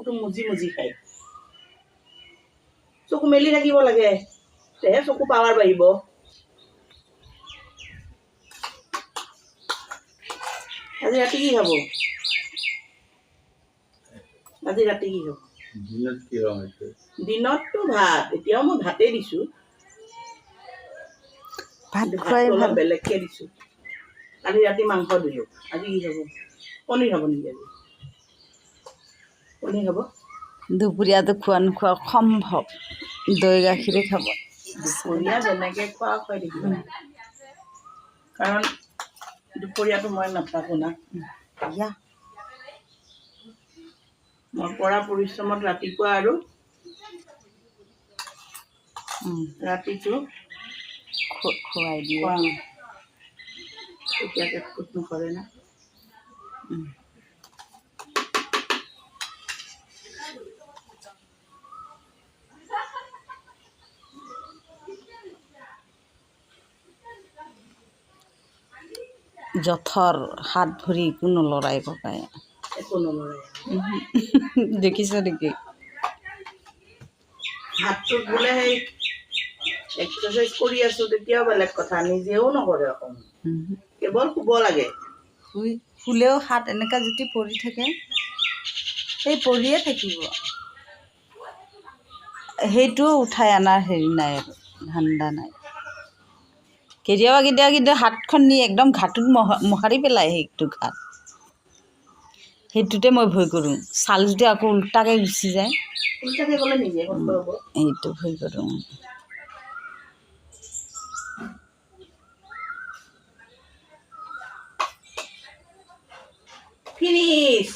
চকুটো মুজি মুজি খায় চকু মেলি থাকিব লাগে তেহে চকু পাৱাৰ বাঢ়িব আজি ৰাতি কি খাব আজি ৰাতি কি খাব দিনত কি ৰং আছে দিনততো ভাত এতিয়াও মই ভাতেই দিছোঁ ভাত কিন্তু খুৱাই ভাতটো অলপ ভাল বেলেগকৈ দিছোঁ কালি ৰাতি মাংস দিলোঁ আজি কি খাব পনীৰ খাব নেকি আজি পনীৰ খাব দুপৰীয়াটো খোৱা নোখোৱা সম্ভৱ দৈ গাখীৰে খাব দুপৰীয়া যেনেকৈ খোৱা খুৱাই থাকিব কাৰণ দুপৰীয়াটো মই নাথাকোঁ না ইয়া মই কৰা পৰিশ্ৰমত ৰাতিপুৱা আৰু ৰাতিটো খুৱাই দিয়ে খুৱাওঁ তেতিয়া পেটকুট নকৰে না জঠৰ হাত ভৰি কোনো লৰাই ককাই একো নলৰে দেখিছ নেকি হাতটোত বোলে সেই এক্সাৰচাইজ কৰি আছোঁ তেতিয়াও বেলেগ কথা নিজেও নকৰে অকণমান কেৱল শুব লাগে শুলেও হাত এনেকুৱা যদি পৰি থাকে সেই পৰিয়ে থাকিব সেইটোও উঠাই অনাৰ হেৰি নাই আৰু ধান্দা নাই কেতিয়াবা কেতিয়াবা কিন্তু হাতখন নি একদম ঘাটত মোহাৰি পেলাই সেইটো ঘাট সেইটোতে মই ভয় কৰোঁ ছাল যদি আকৌ উল্টাকৈ গুচি যায় উল্টাকে গ'লে নিজে কষ্ট হ'ব সেইটো ভয় কৰোঁ ফিনিছ